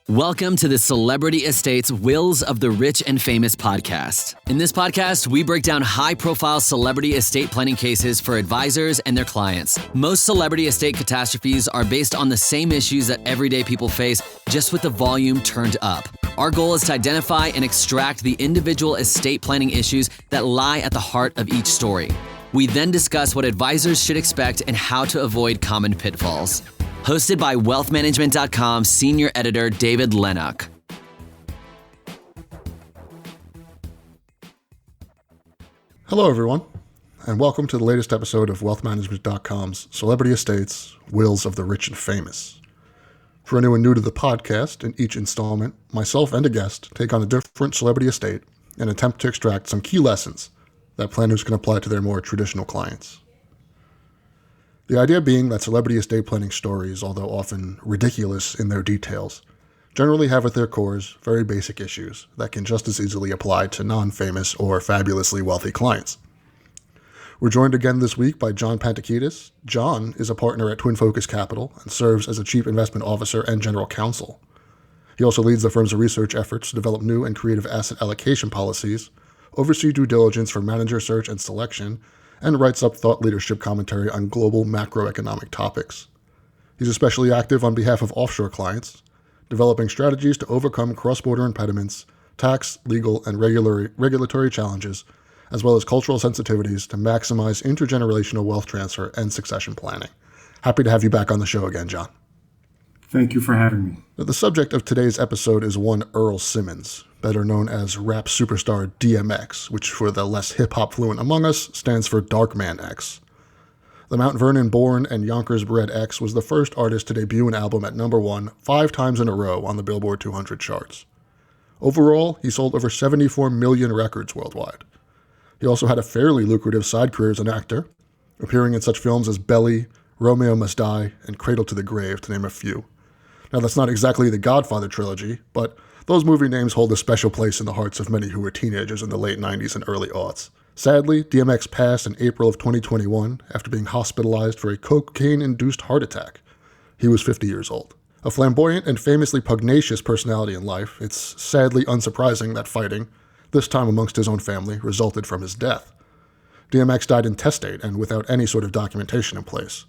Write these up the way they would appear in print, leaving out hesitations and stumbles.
Welcome to the Celebrity Estates Wills of the Rich and Famous podcast. In this podcast, we break down high-profile celebrity estate planning cases for advisors and their clients. Most celebrity estate catastrophes are based on the same issues that everyday people face, just with the volume turned up. Our goal is to identify and extract the individual estate planning issues that lie at the heart of each story. We then discuss what advisors should expect and how to avoid common pitfalls. Hosted by wealthmanagement.com senior editor David Lenok. Hello, everyone, and welcome to the latest episode of wealthmanagement.com's Celebrity Estates, Wills of the Rich and Famous. For anyone new to the podcast, in each installment, myself and a guest take on a different celebrity estate and attempt to extract some key lessons that planners can apply to their more traditional clients. The idea being that celebrity estate planning stories, although often ridiculous in their details, generally have at their cores very basic issues that can just as easily apply to non-famous or fabulously wealthy clients. We're joined again this week by John Pantekidis. John is a partner at Twin Focus Capital and serves as a chief investment officer and general counsel. He also leads the firm's research efforts to develop new and creative asset allocation policies, oversee due diligence for manager search and selection, and writes up thought leadership commentary on global macroeconomic topics. He's especially active on behalf of offshore clients, developing strategies to overcome cross-border impediments, tax, legal, and regulatory challenges, as well as cultural sensitivities to maximize intergenerational wealth transfer and succession planning. Happy to have you back on the show again, John. Thank you for having me. The subject of today's episode is one Earl Simmons, better known as rap superstar DMX, which for the less hip-hop fluent among us stands for Darkman X. The Mount Vernon-born and Yonkers-bred X was the first artist to debut an album at number 1 5 times in a row on the Billboard 200 charts. Overall, he sold over 74 million records worldwide. He also had a fairly lucrative side career as an actor, appearing in such films as Belly, Romeo Must Die, and Cradle to the Grave, to name a few. Now, that's not exactly the Godfather trilogy, but those movie names hold a special place in the hearts of many who were teenagers in the late 90s and early aughts. Sadly, DMX passed in April of 2021 after being hospitalized for a cocaine-induced heart attack. He was 50 years old. A flamboyant and famously pugnacious personality in life, it's sadly unsurprising that fighting, this time amongst his own family, resulted from his death. DMX died intestate and without any sort of documentation in place.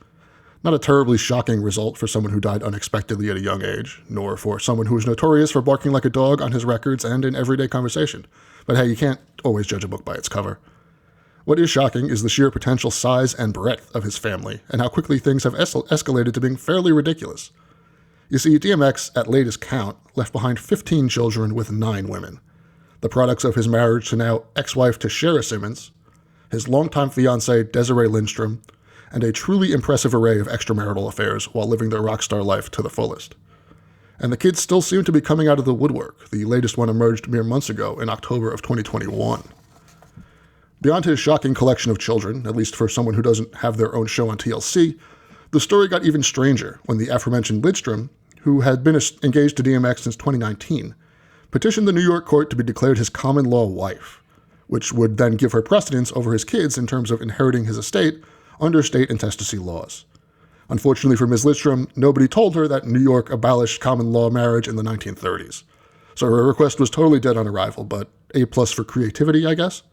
Not a terribly shocking result for someone who died unexpectedly at a young age, nor for someone who is notorious for barking like a dog on his records and in everyday conversation. But hey, you can't always judge a book by its cover. What is shocking is the sheer potential size and breadth of his family, and how quickly things have escalated to being fairly ridiculous. You see, DMX, at latest count, left behind 15 children with 9 women, the products of his marriage to now ex-wife Desiree Simmons, his longtime fiancée Desiree Lindstrom, and a truly impressive array of extramarital affairs while living their rock star life to the fullest. And the kids still seem to be coming out of the woodwork. The latest one emerged mere months ago in October of 2021. Beyond his shocking collection of children, at least for someone who doesn't have their own show on TLC, the story got even stranger when the aforementioned Lindstrom, who had been engaged to DMX since 2019, petitioned the New York court to be declared his common law wife, which would then give her precedence over his kids in terms of inheriting his estate under state intestacy laws. Unfortunately for Ms. Lindstrom, nobody told her that New York abolished common law marriage in the 1930s. So her request was totally dead on arrival, but A+ for creativity, I guess?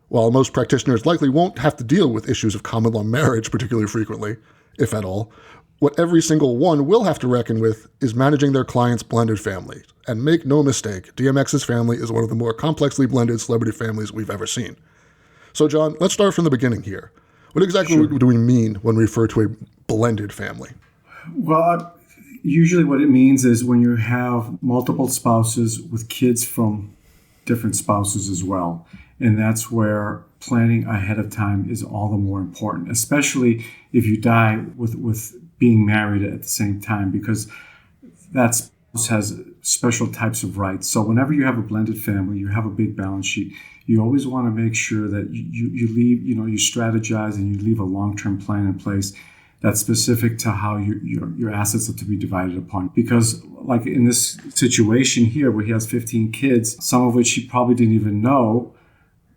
While most practitioners likely won't have to deal with issues of common law marriage particularly frequently, if at all, what every single one will have to reckon with is managing their client's blended family. And make no mistake, DMX's family is one of the more complexly blended celebrity families we've ever seen. So John, let's start from the beginning here. What exactly do we mean when we refer to a blended family? Well, usually what it means is when you have multiple spouses with kids from different spouses as well. And that's where planning ahead of time is all the more important, especially if you die with being married at the same time, because that spouse has special types of rights. So whenever you have a blended family, you have a big balance sheet, you always want to make sure that you leave, you strategize and you leave a long-term plan in place that's specific to how your assets are to be divided upon. Because like in this situation here where he has 15 kids, some of which he probably didn't even know,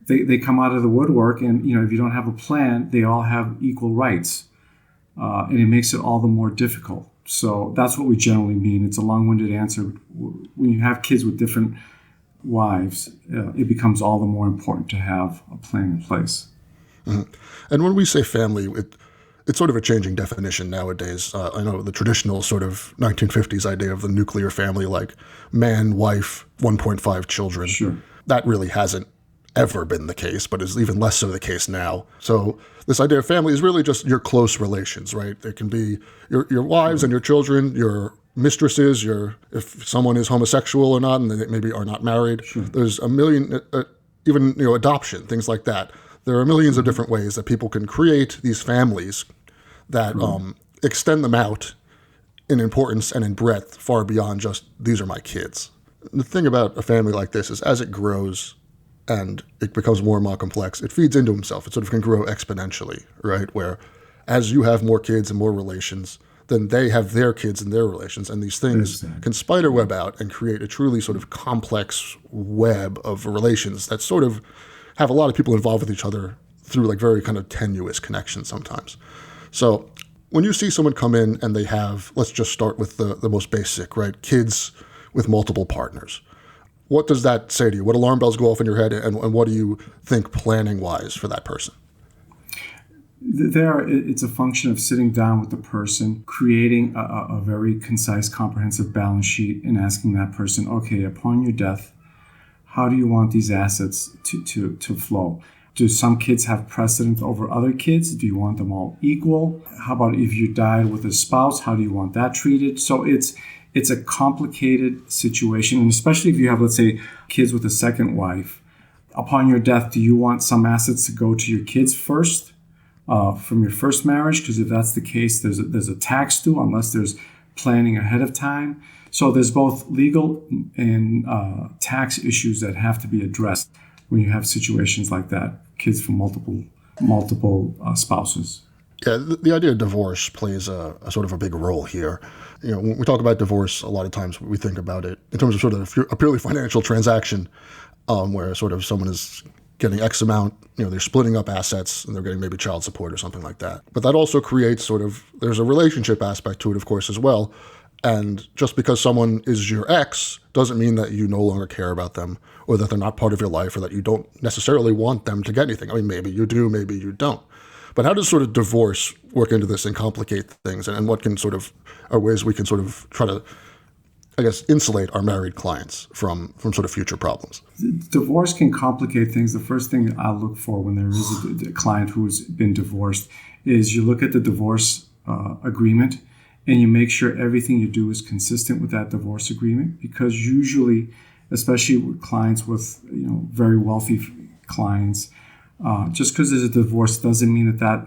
they come out of the woodwork, and if you don't have a plan, they all have equal rights. And it makes it all the more difficult. So that's what we generally mean. It's a long-winded answer. When you have kids with different wives, it becomes all the more important to have a plan in place. Mm-hmm. And when we say family, it's sort of a changing definition nowadays. I know the traditional sort of 1950s idea of the nuclear family, like man, wife, 1.5 children. Sure. That really hasn't ever been the case, but is even less so the case now. So this idea of family is really just your close relations, right? It can be your wives and your children, your mistresses, if someone is homosexual or not, and they maybe are not married. Sure. There's a million, even adoption, things like that. There are millions of different ways that people can create these families that extend them out in importance and in breadth far beyond just, these are my kids. The thing about a family like this is as it grows and it becomes more and more complex, it feeds into itself. It sort of can grow exponentially, right? Where as you have more kids and more relations, then they have their kids and their relations. And these things can spiderweb out and create a truly sort of complex web of relations that sort of have a lot of people involved with each other through like very kind of tenuous connections sometimes. So when you see someone come in and they have, let's just start with the most basic, right? Kids with multiple partners. What does that say to you? What alarm bells go off in your head, and what do you think planning-wise for that person? It's a function of sitting down with the person, creating a very concise, comprehensive balance sheet, and asking that person, okay, upon your death, how do you want these assets to flow? Do some kids have precedence over other kids? Do you want them all equal? How about if you died with a spouse, how do you want that treated? So it's a complicated situation, and especially if you have, let's say, kids with a second wife. Upon your death, do you want some assets to go to your kids first from your first marriage? Because if that's the case, there's a tax due unless there's planning ahead of time. So there's both legal and tax issues that have to be addressed when you have situations like that, kids from multiple spouses. Yeah, the idea of divorce plays a sort of a big role here. When we talk about divorce, a lot of times we think about it in terms of sort of a purely financial transaction, where sort of someone is getting X amount, they're splitting up assets and they're getting maybe child support or something like that. But that also creates there's a relationship aspect to it, of course, as well. And just because someone is your ex doesn't mean that you no longer care about them or that they're not part of your life or that you don't necessarily want them to get anything. I mean, maybe you do, maybe you don't. But how does sort of divorce work into this and complicate things? And what can sort of are ways we can sort of try to, I guess, insulate our married clients from sort of future problems? Divorce can complicate things. The first thing I look for when there is a client who's been divorced is you look at the divorce agreement and you make sure everything you do is consistent with that divorce agreement, because usually, especially with clients with very wealthy clients, just because there's a divorce doesn't mean that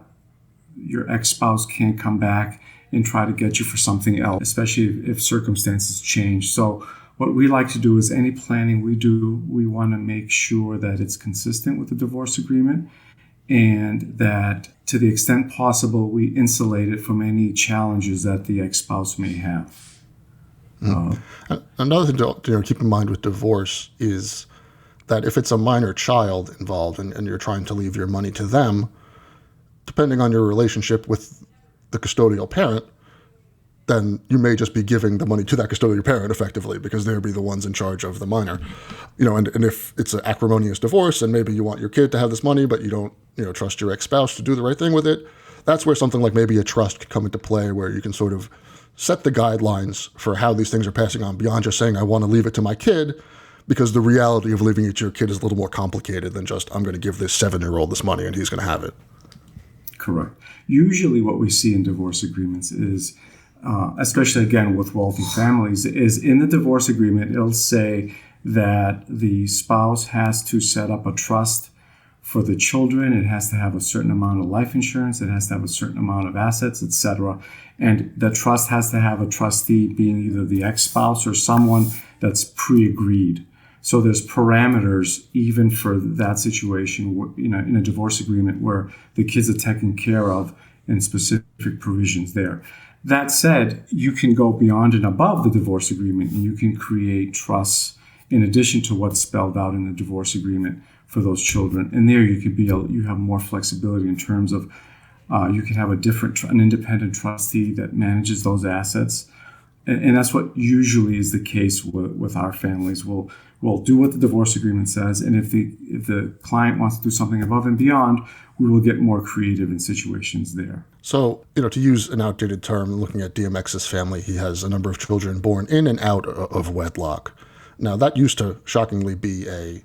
your ex-spouse can't come back and try to get you for something else, especially if circumstances change. So what we like to do is any planning we do, we want to make sure that it's consistent with the divorce agreement and that to the extent possible, we insulate it from any challenges that the ex-spouse may have. Another thing to keep in mind with divorce is that if it's a minor child involved and you're trying to leave your money to them, depending on your relationship with the custodial parent, then you may just be giving the money to that custodial parent effectively because they'll be the ones in charge of the minor. And if it's an acrimonious divorce and maybe you want your kid to have this money, but you don't trust your ex-spouse to do the right thing with it, that's where something like maybe a trust could come into play, where you can sort of set the guidelines for how these things are passing on beyond just saying, I want to leave it to my kid, because the reality of leaving it to your kid is a little more complicated than just, I'm going to give this 7-year-old this money and he's going to have it. Correct. Usually what we see in divorce agreements is, especially again with wealthy families, is in the divorce agreement, it'll say that the spouse has to set up a trust for the children. It has to have a certain amount of life insurance. It has to have a certain amount of assets, etc. And the trust has to have a trustee being either the ex-spouse or someone that's pre-agreed. So there's parameters even for that situation, in a divorce agreement where the kids are taken care of and specific provisions there. That said, you can go beyond and above the divorce agreement and you can create trusts in addition to what's spelled out in the divorce agreement for those children. And there you have more flexibility in terms of You can have an independent trustee that manages those assets. And that's what usually is the case with our families. We'll do what the divorce agreement says, and if the client wants to do something above and beyond, we will get more creative in situations there. So, to use an outdated term, looking at DMX's family, he has a number of children born in and out of wedlock. Now, that used to shockingly be a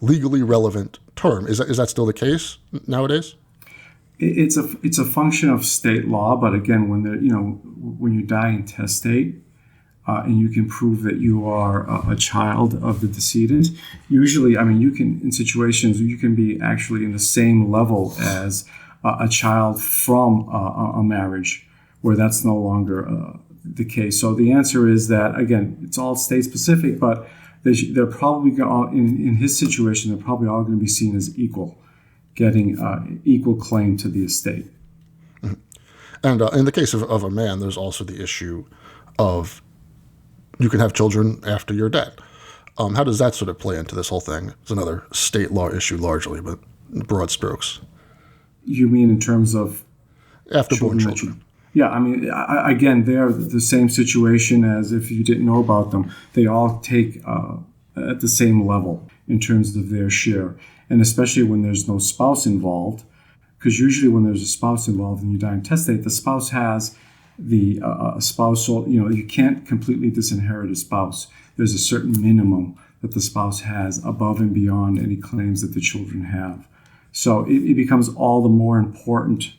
legally relevant term. Is that still the case nowadays? It's a function of state law, but again, when you die intestate, and you can prove that you are a child of the decedent, usually, you can, in situations, you can be actually in the same level as a child from a marriage, where that's no longer the case. So the answer is that, again, it's all state specific, but they're probably, in his situation, they're probably all going to be seen as equal, getting equal claim to the estate. Mm-hmm. And in the case of a man, there's also the issue of you can have children after you're dead. How does that sort of play into this whole thing? It's another state law issue largely, but in broad strokes. You mean in terms of after-born children? Yeah, again, they're the same situation as if you didn't know about them. They all take at the same level in terms of their share. And especially when there's no spouse involved, because usually when there's a spouse involved and you die intestate, the spouse has the spousal, you can't completely disinherit a spouse. There's a certain minimum that the spouse has above and beyond any claims that the children have. So it becomes all the more important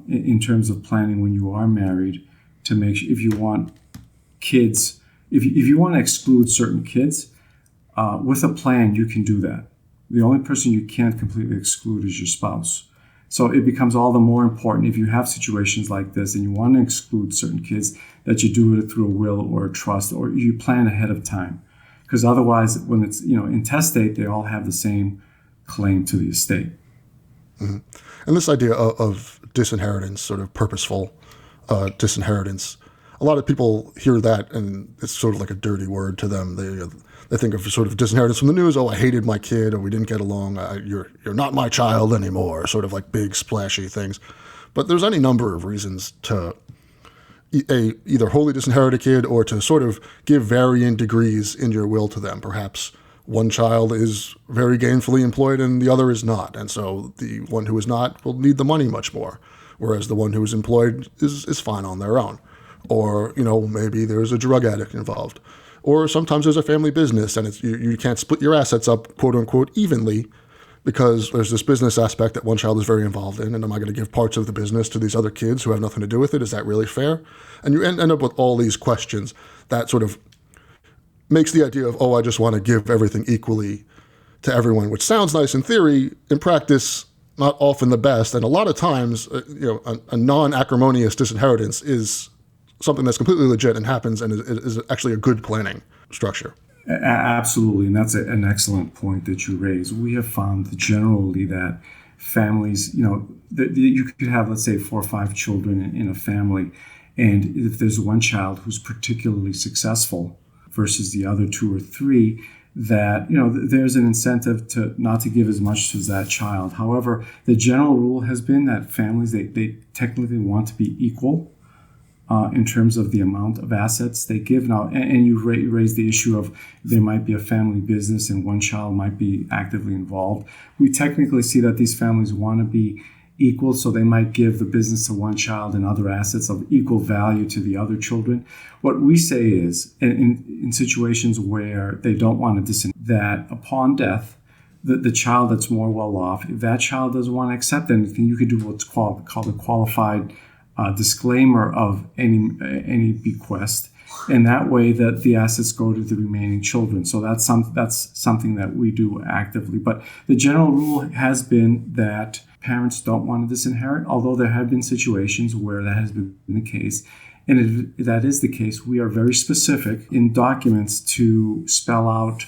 in terms of planning when you are married to make sure, if you want kids, if you want to exclude certain kids, with a plan, you can do that. The only person you can't completely exclude is your spouse. So it becomes all the more important if you have situations like this and you want to exclude certain kids that you do it through a will or a trust, or you plan ahead of time. Because otherwise, when it's intestate, they all have the same claim to the estate. Mm-hmm. And this idea of disinheritance, sort of purposeful disinheritance, a lot of people hear that and it's sort of like a dirty word to them. They think of sort of disinheritance from the news. Oh, I hated my kid, or we didn't get along. You're not my child anymore. Sort of like big splashy things. But there's any number of reasons to either wholly disinherit a kid or to sort of give varying degrees in your will to them. Perhaps one child is very gainfully employed and the other is not. And so the one who is not will need the money much more, whereas the one who is employed is fine on their own. Or, maybe there's a drug addict involved. Or sometimes there's a family business and you can't split your assets up, quote unquote, evenly because there's this business aspect that one child is very involved in. And am I going to give parts of the business to these other kids who have nothing to do with it? Is that really fair? And you end up with all these questions that sort of makes the idea of, I just want to give everything equally to everyone, which sounds nice in theory. In practice, not often the best. And a lot of times, a non-acrimonious disinheritance is something that's completely legit and happens and is actually a good planning structure. Absolutely, and that's an excellent point that you raise. We have found generally that families, that you could have, let's say, 4 or 5 children in a family, and if there's one child who's particularly successful versus the other 2 or 3, that there's an incentive to not to give as much as that child. However, the general rule has been that families they technically want to be equal in terms of the amount of assets they give. Now, and you raise the issue of there might be a family business and one child might be actively involved. We technically see that these families want to be equal, so they might give the business to one child and other assets of equal value to the other children. What we say is, in situations where they don't want to disinherit, that upon death, the child that's more well off, if that child doesn't want to accept anything, you could do what's called a qualified disclaimer of any bequest, and that way that the assets go to the remaining children. So that's something that we do actively. But the general rule has been that parents don't want to disinherit, although there have been situations where that has been the case. And if that is the case, we are very specific in documents to spell out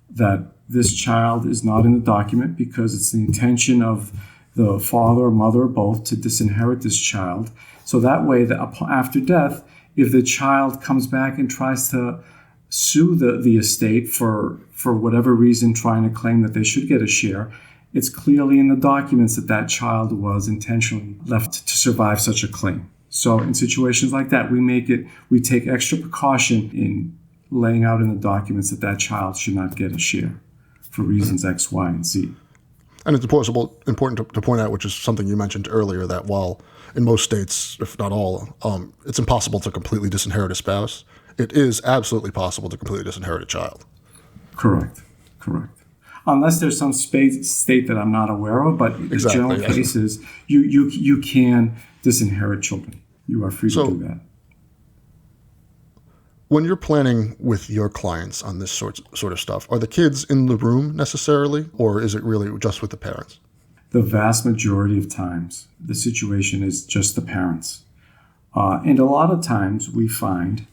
that this child is not in the document because it's the intention of the father or mother or both to disinherit this child. So that way, that after death, if the child comes back and tries to sue the estate for whatever reason, trying to claim that they should get a share, it's clearly in the documents that that child was intentionally left to survive such a claim. So in situations like that, we take extra precaution in laying out in the documents that that child should not get a share for reasons X, Y, and Z. And it's important to point out, which is something you mentioned earlier, that while in most states, if not all, it's impossible to completely disinherit a spouse, it is absolutely possible to completely disinherit a child. Correct. Unless there's some state that I'm not aware of, but in general cases, you can disinherit children. You are free to do that. When you're planning with your clients on this sort of stuff, are the kids in the room necessarily, or is it really just with the parents? The vast majority of times, the situation is just the parents. And a lot of times we find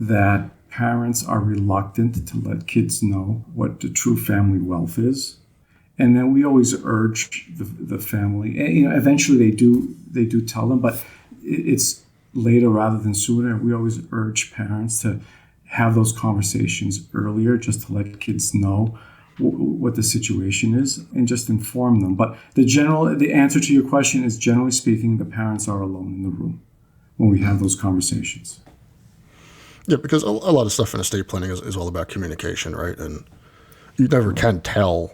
that parents are reluctant to let kids know what the true family wealth is. And then we always urge the family, and, eventually they do tell them, but it's later rather than sooner. We always urge parents to have those conversations earlier, just to let kids know what the situation is and just inform them. But the answer to your question is, generally speaking, the parents are alone in the room when we have those conversations. Yeah, because a lot of stuff in estate planning is all about communication, right? And you never can tell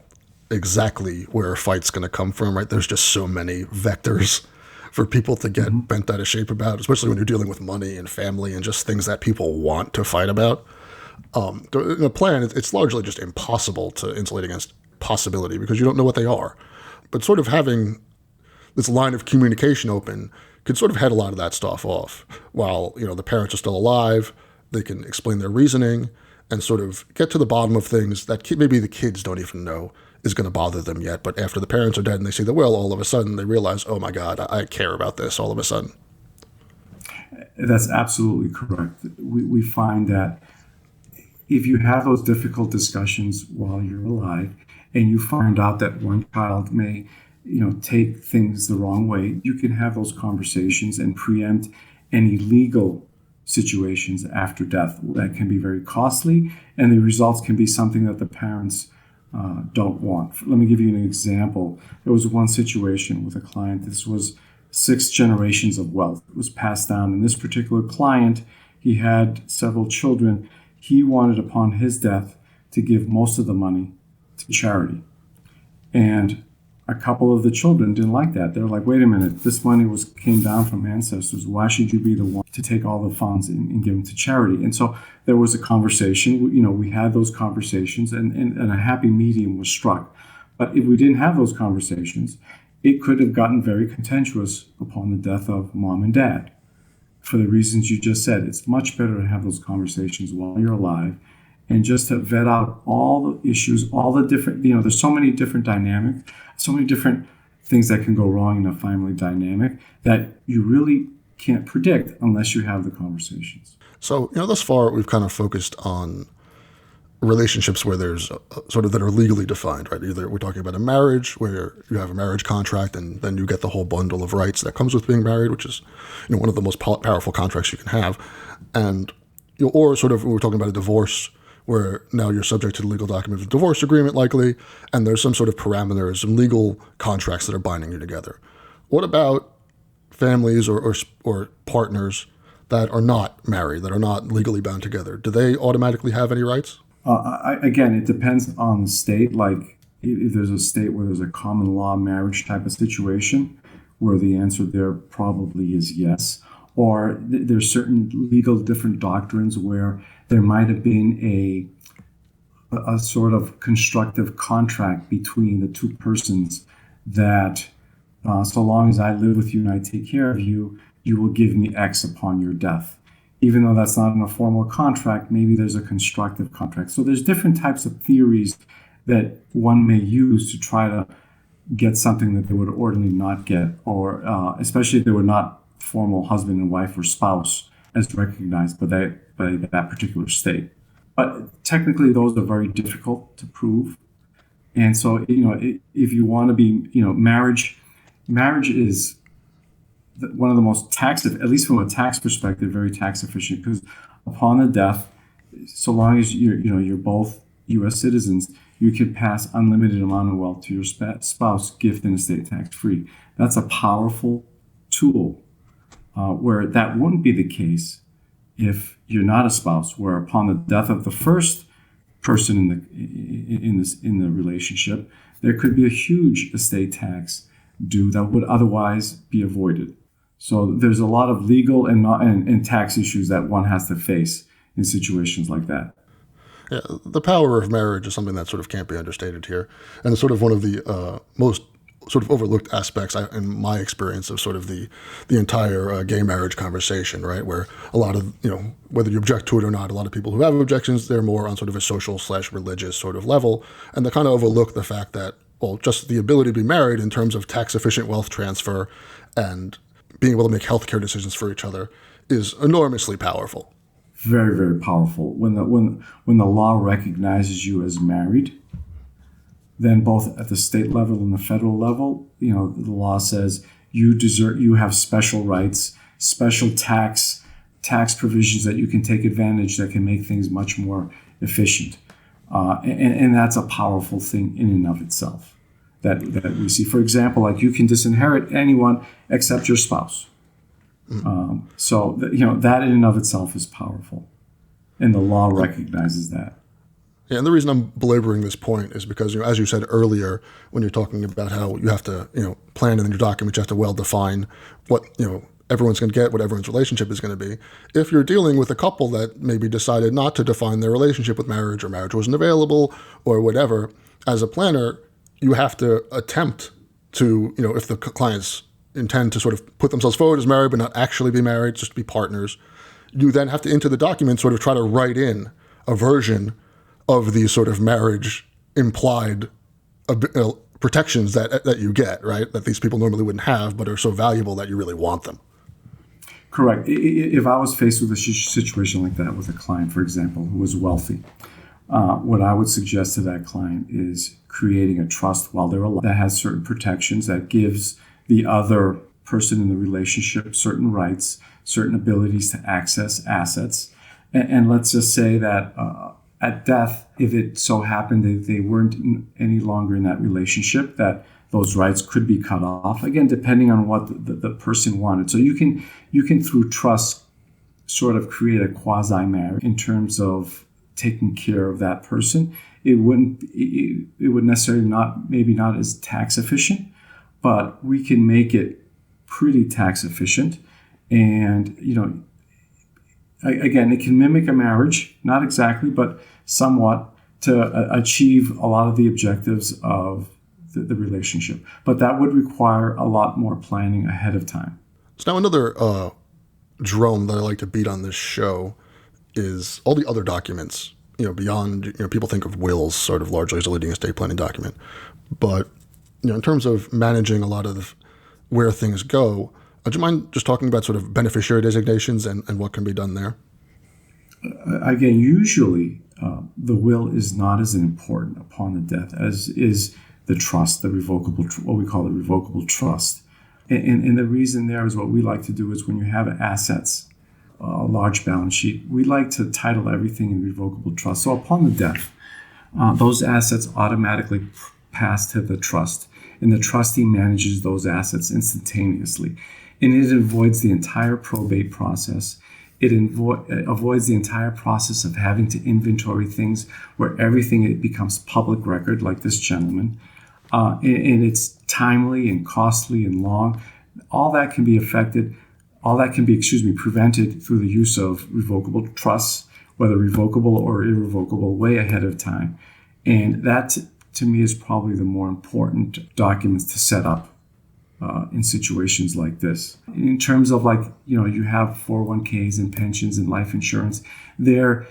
exactly where a fight's going to come from, right? There's just so many vectors for people to get bent out of shape about, especially when you're dealing with money and family and just things that people want to fight about. In a plan, it's largely just impossible to insulate against possibility because you don't know what they are. But sort of having this line of communication open could sort of head a lot of that stuff off. While, the parents are still alive, they can explain their reasoning and sort of get to the bottom of things that maybe the kids don't even know is going to bother them yet. But after the parents are dead and they see the will, all of a sudden they realize, oh my God, I care about this all of a sudden. That's absolutely correct. We find that if you have those difficult discussions while you're alive and you find out that one child may, take things the wrong way, you can have those conversations and preempt any legal situations after death that can be very costly, and the results can be something that the parents don't want. Let me give you an example. There was one situation with a client. This was 6 generations of wealth. It was passed down. And this particular client, he had several children. He wanted, upon his death, to give most of the money to charity. And a couple of the children didn't like that. They were like, wait a minute, this money came down from ancestors. Why should you be the one to take all the funds and give them to charity? And so there was a conversation. We had those conversations and a happy medium was struck. But if we didn't have those conversations, it could have gotten very contentious upon the death of mom and dad. For the reasons you just said, it's much better to have those conversations while you're alive and just to vet out all the issues, all the different, there's so many different dynamics, so many different things that can go wrong in a family dynamic that you really can't predict unless you have the conversations. So, thus far we've kind of focused on relationships where there's sort of that are legally defined, right? Either we're talking about a marriage where you have a marriage contract and then you get the whole bundle of rights that comes with being married, which is, one of the most powerful contracts you can have. And, or sort of we're talking about a divorce where now you're subject to the legal document of the divorce agreement likely, and there's some sort of parameters, some legal contracts that are binding you together. What about families or partners that are not married, that are not legally bound together? Do they automatically have any rights? Again, it depends on the state. Like if there's a state where there's a common law marriage type of situation, where the answer there probably is yes. Or there's certain legal different doctrines where there might have been a sort of constructive contract between the two persons that so long as I live with you and I take care of you, you will give me X upon your death. Even though that's not in a formal contract, maybe there's a constructive contract. So there's different types of theories that one may use to try to get something that they would ordinarily not get, or especially if they were not formal husband and wife or spouse as recognized by that particular state. But technically, those are very difficult to prove. And so, if you want to be, marriage is one of the most at least from a tax perspective, very tax efficient, because upon the death, so long as you're both U.S. citizens, you can pass unlimited amount of wealth to your spouse, gift and estate tax-free. That's a powerful tool where that wouldn't be the case if you're not a spouse, where upon the death of the first person in the relationship, there could be a huge estate tax due that would otherwise be avoided. So there's a lot of legal and tax issues that one has to face in situations like that. Yeah, the power of marriage is something that sort of can't be understated here, and it's sort of one of the most sort of overlooked aspects in my experience of sort of the entire gay marriage conversation, right? Where a lot of, whether you object to it or not, a lot of people who have objections, they're more on sort of a social/religious sort of level, and they kind of overlook the fact that, well, just the ability to be married in terms of tax-efficient wealth transfer and being able to make healthcare decisions for each other is enormously powerful. Very, very powerful. When the law recognizes you as married, then both at the state level and the federal level, the law says you have special rights, special tax provisions that you can take advantage that can make things much more efficient. And that's a powerful thing in and of itself that we see. For example, like you can disinherit anyone except your spouse. So that in and of itself is powerful, and the law recognizes that. Yeah, and the reason I'm belaboring this point is because, as you said earlier, when you're talking about how you have to, plan in your document, you have to well define what, everyone's going to get, what everyone's relationship is going to be. If you're dealing with a couple that maybe decided not to define their relationship with marriage, or marriage wasn't available, or whatever, as a planner, you have to attempt to, if the clients intend to sort of put themselves forward as married but not actually be married, just be partners, you then have to, into the document, sort of try to write in a version of these sort of marriage implied protections that you get, right? That these people normally wouldn't have, but are so valuable that you really want them. Correct. If I was faced with a situation like that with a client, for example, who was wealthy, what I would suggest to that client is creating a trust while they're alive that has certain protections, that gives the other person in the relationship certain rights, certain abilities to access assets. And let's just say that at death, if it so happened that they weren't any longer in that relationship, that those rights could be cut off, again, depending on what the person wanted. So you can through trust sort of create a quasi-marriage in terms of taking care of that person. It would necessarily not as tax efficient, but we can make it pretty tax efficient. And, again, it can mimic a marriage, not exactly, but somewhat, to achieve a lot of the objectives of the relationship. But that would require a lot more planning ahead of time. So now another drum that I like to beat on this show is all the other documents, beyond, people think of wills sort of largely as a leading estate planning document. But, in terms of managing a lot of where things go, do you mind just talking about sort of beneficiary designations and what can be done there? Again, usually the will is not as important upon the death as is the trust, the revocable, what we call the revocable trust. And the reason there is what we like to do is when you have assets, a large balance sheet, we like to title everything in revocable trust. So upon the death, those assets automatically pass to the trust, and the trustee manages those assets instantaneously. And it avoids the entire probate process. It avoids the entire process of having to inventory things where it becomes public record, like this gentleman. And it's timely and costly and long. All that can be prevented through the use of revocable trusts, whether revocable or irrevocable, way ahead of time. And that, to me, is probably the more important documents to set up in situations like this. In terms of you have 401ks and pensions and life insurance, there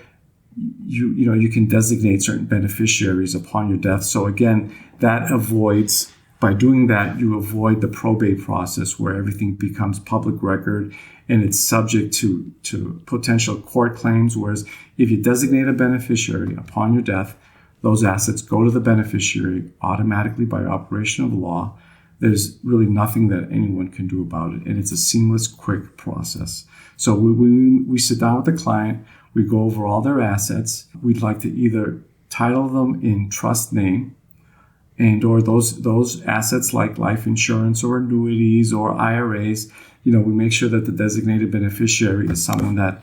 you can designate certain beneficiaries upon your death. So again, by doing that, you avoid the probate process where everything becomes public record and it's subject to potential court claims. Whereas if you designate a beneficiary upon your death, those assets go to the beneficiary automatically by operation of law. There's really nothing that anyone can do about it. And it's a seamless, quick process. So we sit down with the client, we go over all their assets. We'd like to either title them in trust name, and or those assets like life insurance or annuities or IRAs. We make sure that the designated beneficiary is someone that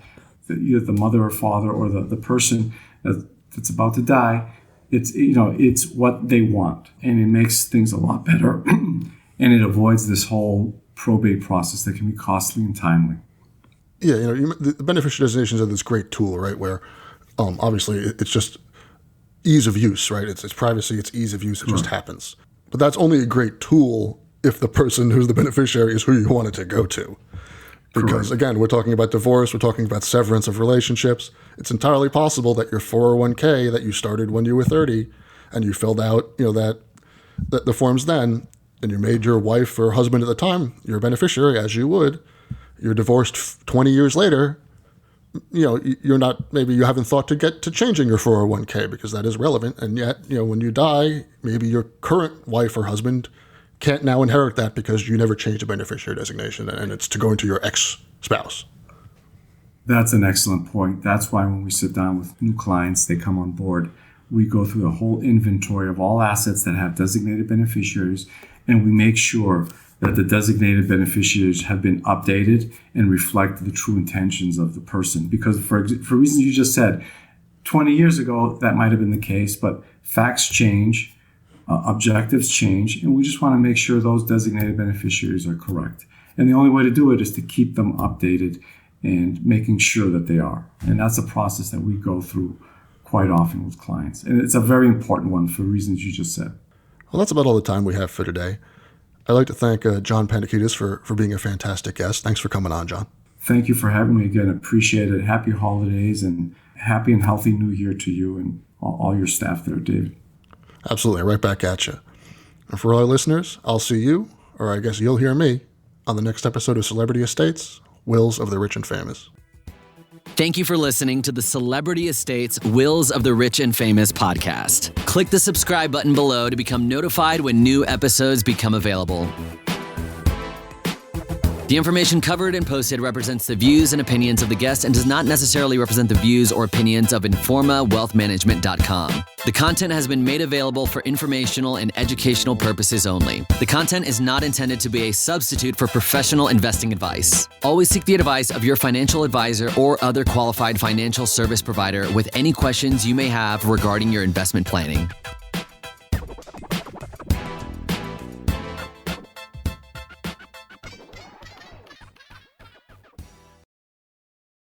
either the mother or father or the person that's about to die. It's what they want, and it makes things a lot better, and it avoids this whole probate process that can be costly and timely. Yeah, the beneficiary designations are this great tool, right? Where obviously it's just ease of use, right? It's privacy, it's ease of use, it just happens. But that's only a great tool if the person who's the beneficiary is who you want it to go to. Because again, we're talking about divorce, we're talking about severance of relationships. It's entirely possible that your 401k that you started when you were 30 and you filled out, the forms then, and you made your wife or husband at the time your beneficiary, as you would. You're divorced 20 years later, you're not, maybe you haven't thought to get to changing your 401k because that is relevant. And yet, when you die, maybe your current wife or husband can't now inherit that because you never changed a beneficiary designation and it's to go into your ex-spouse. That's an excellent point. That's why when we sit down with new clients, they come on board, we go through a whole inventory of all assets that have designated beneficiaries, and we make sure that the designated beneficiaries have been updated and reflect the true intentions of the person. Because for reasons you just said, 20 years ago, that might have been the case, but facts change, objectives change, and we just want to make sure those designated beneficiaries are correct. And the only way to do it is to keep them updated and making sure that they are. And that's a process that we go through quite often with clients. And it's a very important one for reasons you just said. Well, that's about all the time we have for today. I'd like to thank John Pantekidis for being a fantastic guest. Thanks for coming on, John. Thank you for having me again. Appreciate it. Happy holidays and happy and healthy new year to you and all your staff there, David. Absolutely. Right back at you. And for all our listeners, I'll see you, or I guess you'll hear me, on the next episode of Celebrity Estates, Wills of the Rich and Famous. Thank you for listening to the Celebrity Estates Wills of the Rich and Famous podcast. Click the subscribe button below to become notified when new episodes become available. The information covered and posted represents the views and opinions of the guest and does not necessarily represent the views or opinions of InformaWealthManagement.com. The content has been made available for informational and educational purposes only. The content is not intended to be a substitute for professional investing advice. Always seek the advice of your financial advisor or other qualified financial service provider with any questions you may have regarding your investment planning.